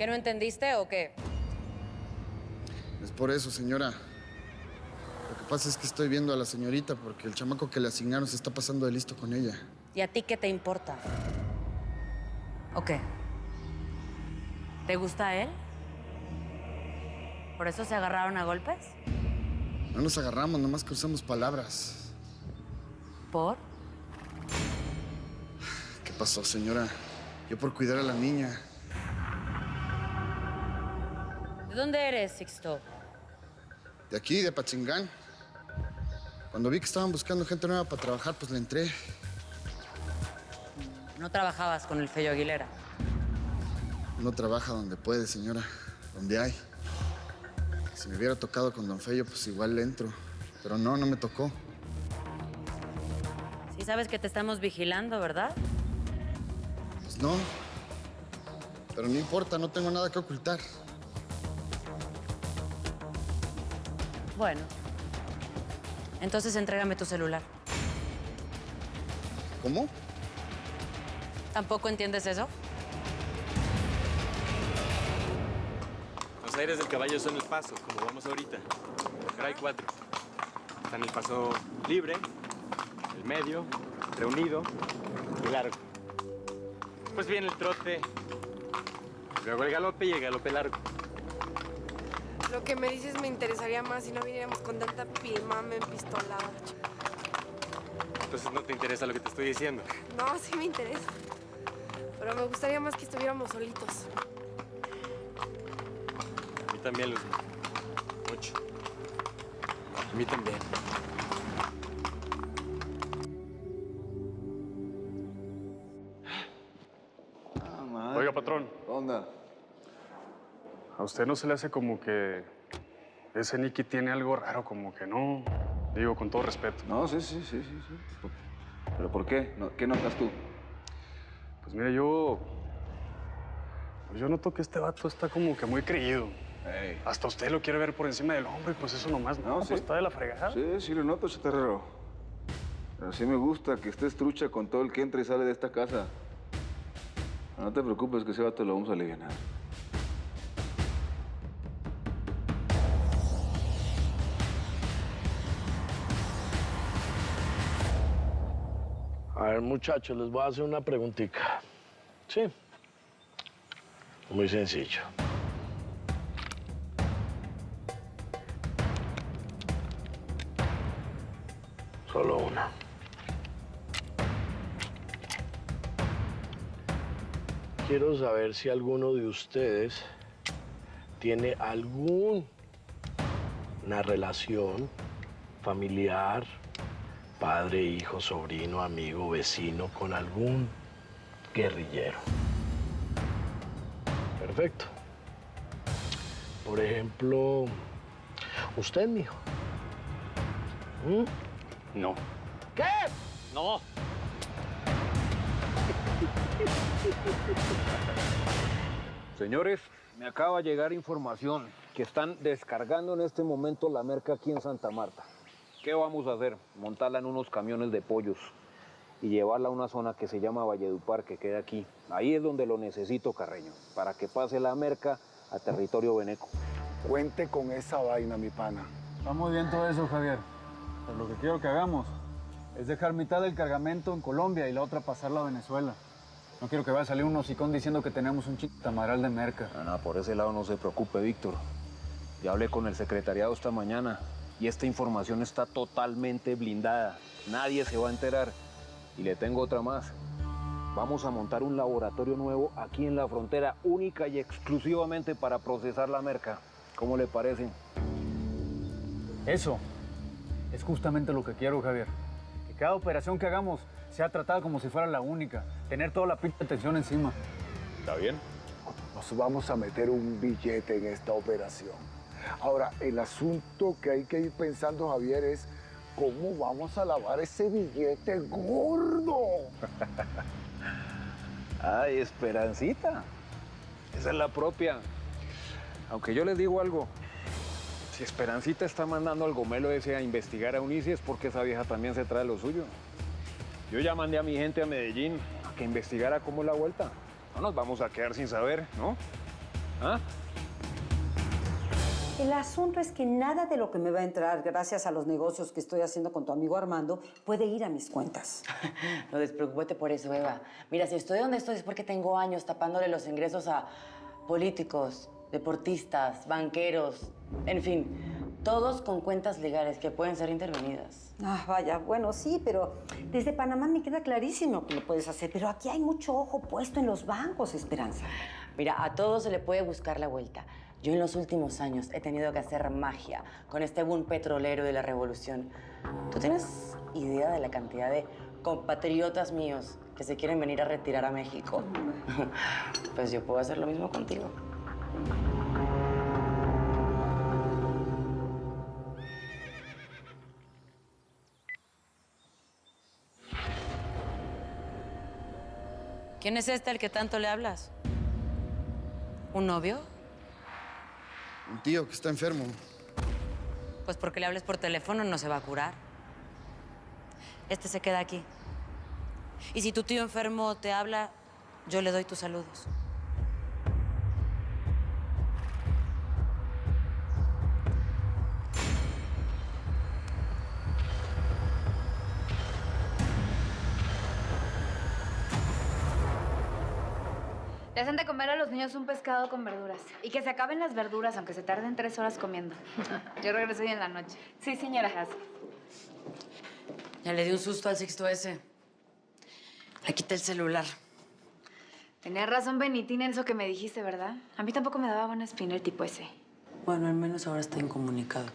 ¿Que no entendiste o qué? Es por eso, señora. Lo que pasa es que estoy viendo a la señorita porque el chamaco que le asignaron se está pasando de listo con ella. ¿Y a ti qué te importa? ¿O qué? ¿Te gusta él? ¿Por eso se agarraron a golpes? No nos agarramos, nomás que usamos palabras. ¿Por? ¿Qué pasó, señora? Yo por cuidar a la niña. ¿De dónde eres, Sixto? De aquí, de Pachingán. Cuando vi que estaban buscando gente nueva para trabajar, pues le entré. No trabajabas con el Fello Aguilera. Uno trabaja donde puede, señora. Donde hay. Si me hubiera tocado con don Fello, pues igual le entro. Pero no me tocó. Sí sabes que te estamos vigilando, ¿verdad? Pues no. Pero no importa, no tengo nada que ocultar. Bueno. Entonces entrégame tu celular. ¿Cómo? ¿Tampoco entiendes eso? Los aires del caballo son el paso, como vamos ahorita. Pero hay 4. Están el paso libre, el medio, reunido y largo. Después viene el trote, luego el galope y el galope largo. Lo que me dices me interesaría más si no viniéramos con tanta pilmame empistolada. Entonces no te interesa lo que te estoy diciendo. No, sí me interesa. Pero me gustaría más que estuviéramos solitos. A mí también, Luz. Mucho. A mí también. Oiga, patrón. ¿Qué onda? ¿A usted no se le hace como que ese Nicky tiene algo raro, como que no? Digo, con todo respeto. No, sí. ¿Pero por qué? ¿Qué notas tú? Pues mire, yo noto que este vato está como que muy creído. Ey. Hasta usted lo quiere ver por encima del hombro y pues eso nomás no, sí. pues está de la fregada. Sí lo noto, chatarrero. Pero sí me gusta que estés trucha con todo el que entra y sale de esta casa. No te preocupes, que ese vato lo vamos a aliviar. A ver, muchachos, les voy a hacer una preguntita. Sí. Muy sencillo. Solo una. Quiero saber si alguno de ustedes tiene alguna relación familiar, padre, hijo, sobrino, amigo, vecino, con algún guerrillero. Perfecto. Por ejemplo, usted, mijo. No. ¿Qué? No. Señores, me acaba de llegar información que están descargando en este momento la merca aquí en Santa Marta. ¿Qué vamos a hacer? Montarla en unos camiones de pollos y llevarla a una zona que se llama Valledupar, que queda aquí. Ahí es donde lo necesito, Carreño, para que pase la merca a territorio veneco. Cuente con esa vaina, mi pana. Está muy bien todo eso, Javier. Pero lo que quiero que hagamos es dejar mitad del cargamento en Colombia y la otra pasarla a Venezuela. No quiero que vaya a salir un hocicón diciendo que tenemos un tamaral de merca. No, por ese lado no se preocupe, Víctor. Ya hablé con el secretariado esta mañana y esta información está totalmente blindada. Nadie se va a enterar. Y le tengo otra más. Vamos a montar un laboratorio nuevo aquí en la frontera, única y exclusivamente para procesar la merca. ¿Cómo le parece? Eso es justamente lo que quiero, Javier. Que cada operación que hagamos sea tratada como si fuera la única. Tener toda la pinche atención encima. ¿Está bien? Nos vamos a meter un billete en esta operación. Ahora, el asunto que hay que ir pensando, Javier, es cómo vamos a lavar ese billete gordo. Ay, Esperancita. Esa es la propia. Aunque yo les digo algo. Si Esperancita está mandando al gomelo ese a investigar a Unice es porque esa vieja también se trae lo suyo. Yo ya mandé a mi gente a Medellín a que investigara cómo es la vuelta. No nos vamos a quedar sin saber, ¿no? ¿Ah? El asunto es que nada de lo que me va a entrar gracias a los negocios que estoy haciendo con tu amigo Armando puede ir a mis cuentas. No despreocúpate por eso, Eva. Mira, si estoy donde estoy es porque tengo años tapándole los ingresos a políticos, deportistas, banqueros, en fin, todos con cuentas legales que pueden ser intervenidas. Ah, vaya, bueno, sí, pero desde Panamá me queda clarísimo que lo puedes hacer. Pero aquí hay mucho ojo puesto en los bancos, Esperanza. Mira, a todos se le puede buscar la vuelta. Yo en los últimos años he tenido que hacer magia con este boom petrolero de la revolución. ¿Tú tienes idea de la cantidad de compatriotas míos que se quieren venir a retirar a México? Pues yo puedo hacer lo mismo contigo. ¿Quién es este al que tanto le hablas? ¿Un novio? Un tío que está enfermo. Pues porque le hables por teléfono no se va a curar. Este se queda aquí. Y si tu tío enfermo te habla, yo le doy tus saludos. Le hacen de comer a los niños un pescado con verduras. Y que se acaben las verduras, aunque se tarden 3 horas comiendo. Yo regreso hoy en la noche. Sí, señora. Gracias. Ya le di un susto al Sixto ese. Le quité el celular. Tenía razón, Benitín, en eso que me dijiste, ¿verdad? A mí tampoco me daba buena espina el tipo ese. Bueno, al menos ahora está incomunicado.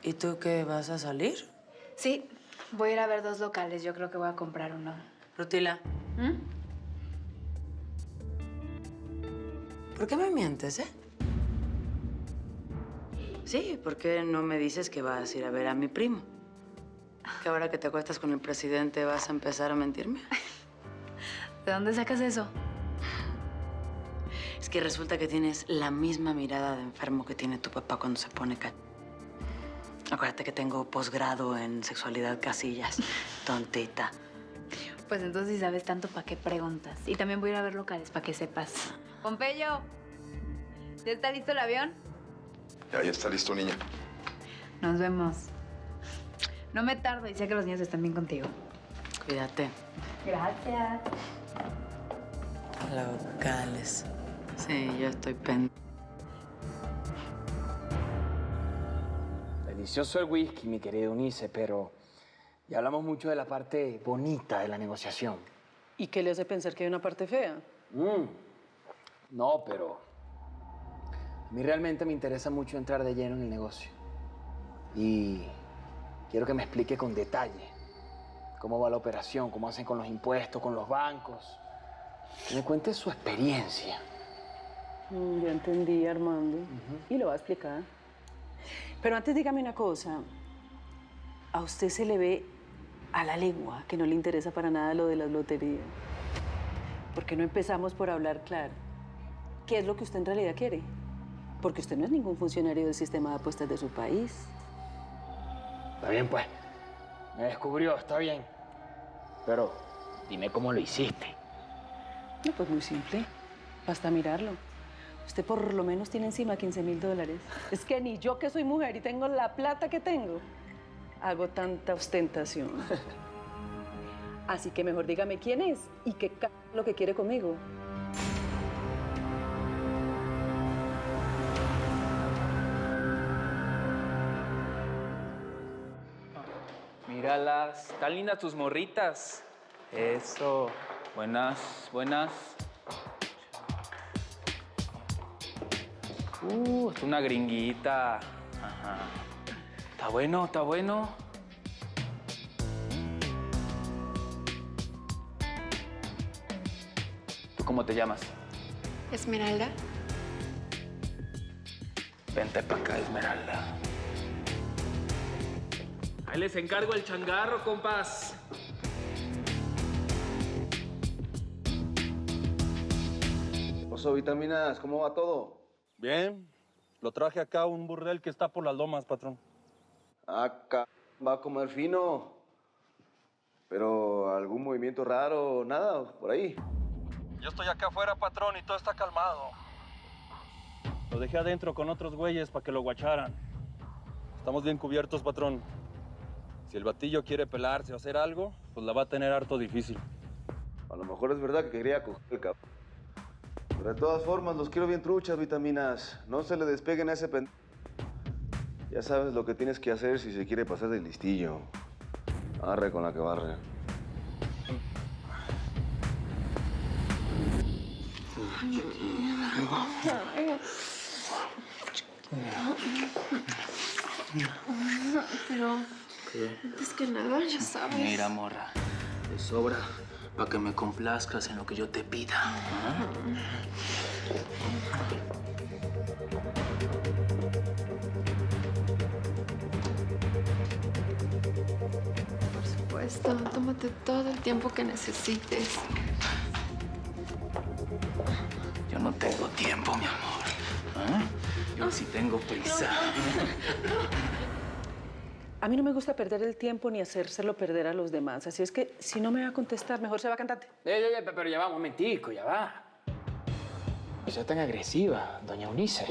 ¿Y tú qué, vas a salir? Sí, voy a ir a ver 2 locales. Yo creo que voy a comprar uno. Rutila, ¿Mm? ¿por qué me mientes, Sí, ¿por qué no me dices que vas a ir a ver a mi primo? Que ahora que te acuestas con el presidente vas a empezar a mentirme. ¿De dónde sacas eso? Es que resulta que tienes la misma mirada de enfermo que tiene tu papá cuando se pone Acuérdate que tengo posgrado en sexualidad Casillas, tontita. Pues entonces, si sabes tanto, ¿para qué preguntas? Y también voy a ir a ver locales, para que sepas. Pompeyo, ¿ya está listo el avión? Ya está listo, niña. Nos vemos. No me tardo y sé que los niños están bien contigo. Cuídate. Gracias. Locales. Sí, yo estoy pendiente. Delicioso el whisky, mi querido Unice, pero ya hablamos mucho de la parte bonita de la negociación. ¿Y qué le hace pensar que hay una parte fea? No, pero a mí realmente me interesa mucho entrar de lleno en el negocio. Y quiero que me explique con detalle cómo va la operación, cómo hacen con los impuestos, con los bancos. Que me cuente su experiencia. Ya entendí, Armando. Y lo va a explicar. Pero antes dígame una cosa. A usted se le ve a la legua que no le interesa para nada lo de las loterías. ¿Por qué no empezamos por hablar claro? ¿Qué es lo que usted en realidad quiere? Porque usted no es ningún funcionario del sistema de apuestas de su país. Está bien, pues. Me descubrió, está bien. Pero dime cómo lo hiciste. No, pues muy simple. Basta mirarlo. Usted por lo menos tiene encima $15,000. Es que ni yo, que soy mujer y tengo la plata que tengo, hago tanta ostentación. Así que mejor dígame quién es y qué lo que quiere conmigo. Míralas, están lindas tus morritas. Eso, buenas, buenas. Es una gringuita. Ajá. Está bueno, está bueno. ¿Tú cómo te llamas? Esmeralda. Vente para acá, Esmeralda. Ahí les encargo el changarro, compas. Oso, vitaminas, ¿cómo va todo? Bien. Lo traje acá a un burdel que está por las lomas, patrón. Acá va a comer fino. Pero algún movimiento raro, nada, por ahí. Yo estoy acá afuera, patrón, y todo está calmado. Lo dejé adentro con otros güeyes para que lo guacharan. Estamos bien cubiertos, patrón. Si el batillo quiere pelarse o hacer algo, pues la va a tener harto difícil. A lo mejor es verdad que quería coger el cabrón. Pero de todas formas, los quiero bien truchas, vitaminas. No se le despeguen a ese Ya sabes lo que tienes que hacer si se quiere pasar de listillo. Arre con la que barre. Pero antes que nada, ya sabes. Mira, morra, de sobra para que me complazcas en lo que yo te pida. ¿Ah? Por supuesto, tómate todo el tiempo que necesites. Yo no tengo tiempo, mi amor. ¿Ah? Yo sí tengo prisa. A mí no me gusta perder el tiempo ni hacérselo perder a los demás. Así es que si no me va a contestar, mejor se va cantante. Pero ya va, un momentico, ya va. No sea tan agresiva, doña Eunice.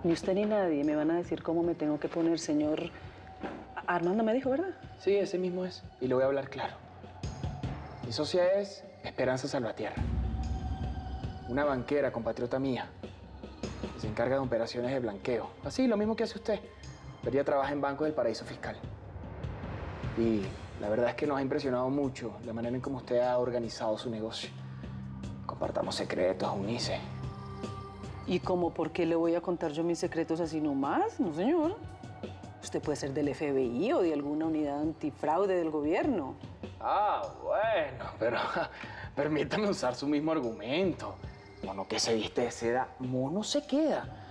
Ni usted ni nadie me van a decir cómo me tengo que poner, señor. Armando me dijo, ¿verdad? Sí, ese mismo es. Y le voy a hablar claro. Mi socia es Esperanza Salvatierra. Una banquera, compatriota mía. Que se encarga de operaciones de blanqueo. Así, lo mismo que hace usted. Pero ella trabaja en bancos del paraíso fiscal. Y la verdad es que nos ha impresionado mucho la manera en cómo usted ha organizado su negocio. Compartamos secretos, Eunice. ¿Y cómo por qué le voy a contar yo mis secretos así nomás? No, señor. Usted puede ser del FBI o de alguna unidad antifraude del gobierno. Ah, bueno, pero permítame usar su mismo argumento. Mono que se viste de seda, mono se queda.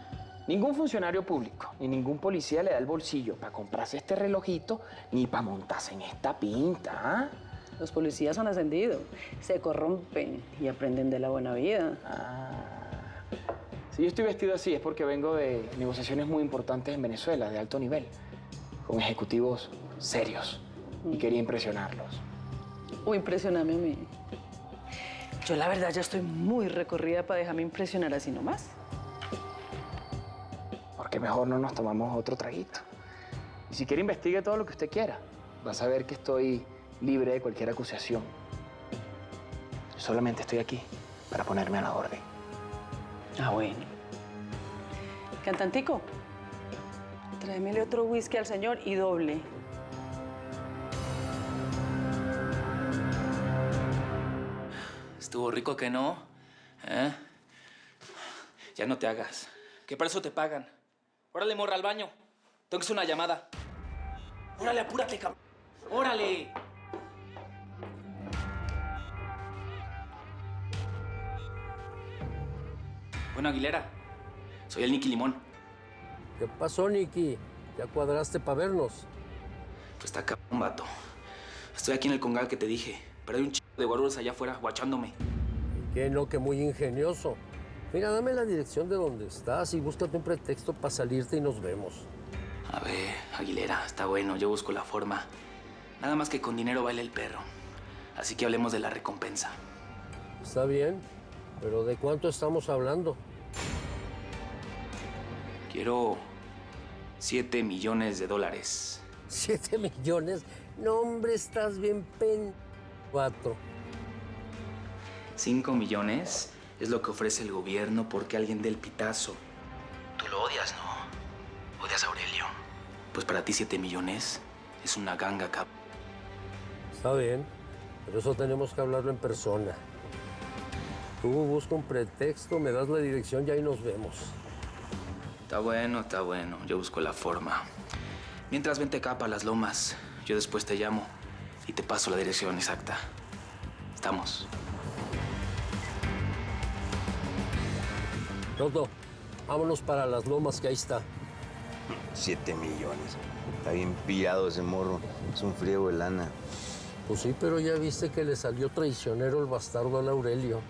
Ningún funcionario público ni ningún policía le da el bolsillo para comprarse este relojito ni para montarse en esta pinta, ¿ah? Los policías han ascendido, se corrompen y aprenden de la buena vida. Si yo estoy vestido así es porque vengo de negociaciones muy importantes en Venezuela, de alto nivel, con ejecutivos serios, y quería impresionarlos. O impresionarme a mí. Yo la verdad ya estoy muy recorrida para dejarme impresionar así nomás. Porque mejor no nos tomamos otro traguito. Y si quiere investigue todo lo que usted quiera. Va a saber que estoy libre de cualquier acusación. Solamente estoy aquí para ponerme a la orden. Ah, bueno. Cantantico, tráemele otro whisky al señor y doble. Estuvo rico que no, ¿eh? Ya no te hagas. Que para eso te pagan. Órale, morra, al baño. Tengo que hacer una llamada. Órale, apúrate, cabrón. Órale. Bueno, Aguilera, soy el Nicky Limón. ¿Qué pasó, Nicky? ¿Ya cuadraste para vernos? Pues está cabrón, vato. Estoy aquí en el congal que te dije, pero hay un chico de guaruras allá afuera guachándome. ¿Qué no? Que muy ingenioso. Mira, dame la dirección de donde estás y búscate un pretexto para salirte y nos vemos. A ver, Aguilera, está bueno, yo busco la forma. Nada más que con dinero baila el perro. Así que hablemos de la recompensa. Está bien, pero ¿de cuánto estamos hablando? Quiero $7 millones. ¿7 millones? No, hombre, estás bien 4. 5 millones es lo que ofrece el gobierno porque alguien dé el pitazo. Tú lo odias, ¿no? Odias a Aurelio. Pues para ti 7 millones es una ganga, cabrón. Está bien, pero eso tenemos que hablarlo en persona. Tú busca un pretexto, me das la dirección y ahí nos vemos. Está bueno. Yo busco la forma. Mientras vente acá para las lomas, yo después te llamo y te paso la dirección exacta. Estamos. Rodo, vámonos para las lomas que ahí está. 7 millones. Está bien pillado ese morro. Es un friego de lana. Pues sí, pero ya viste que le salió traicionero el bastardo al Aurelio.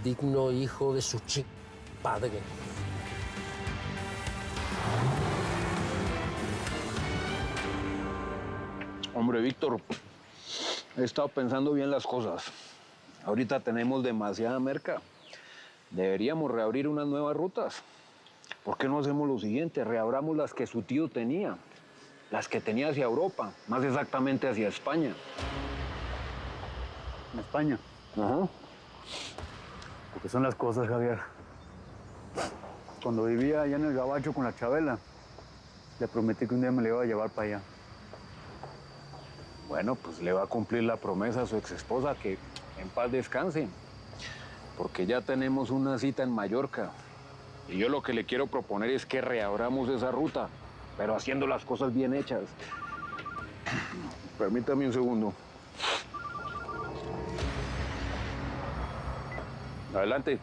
Digno hijo de su padre. Hombre, Víctor, he estado pensando bien las cosas. Ahorita tenemos demasiada merca. Deberíamos reabrir unas nuevas rutas. ¿Por qué no hacemos lo siguiente? Reabramos las que su tío tenía. Las que tenía hacia Europa, más exactamente hacia España. ¿En España? Ajá. Porque son las cosas, Javier. Cuando vivía allá en el Gabacho con la Chabela, le prometí que un día me la iba a llevar para allá. Bueno, pues le va a cumplir la promesa a su exesposa que en paz descanse. Porque ya tenemos una cita en Mallorca. Y yo lo que le quiero proponer es que reabramos esa ruta, pero haciendo las cosas bien hechas. Permítame un segundo. Adelante.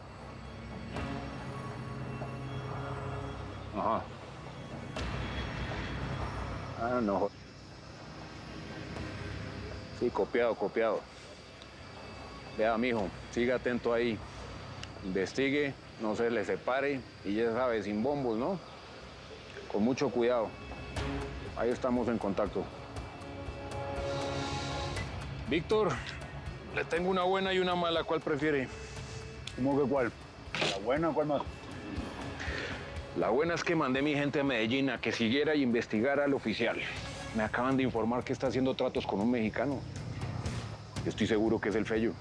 Ajá. Ah, no. Sí, copiado, copiado. Vea, mijo, siga atento ahí. Investigue, no se le separe y ya sabe, sin bombos, ¿no? Con mucho cuidado. Ahí estamos en contacto. Víctor, le tengo una buena y una mala. ¿Cuál prefiere? ¿Cómo que cuál? ¿La buena o cuál más? La buena es que mandé mi gente a Medellín a que siguiera y investigara al oficial. Me acaban de informar que está haciendo tratos con un mexicano. Yo estoy seguro que es el Fello.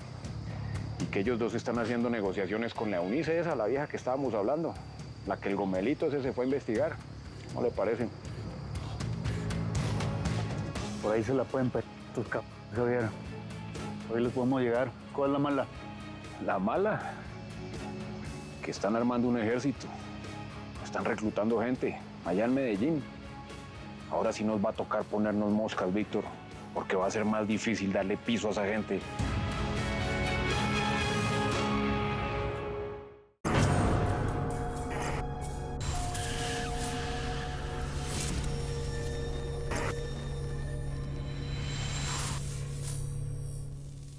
Y que ellos dos están haciendo negociaciones con la Eunice, esa, la vieja que estábamos hablando. La que el gomelito ese se fue a investigar. ¿No le parece? Por ahí se la pueden pedir tus capos, Javier. Hoy les podemos llegar. ¿Cuál es la mala? La mala, que están armando un ejército. Están reclutando gente allá en Medellín. Ahora sí nos va a tocar ponernos moscas, Víctor, porque va a ser más difícil darle piso a esa gente.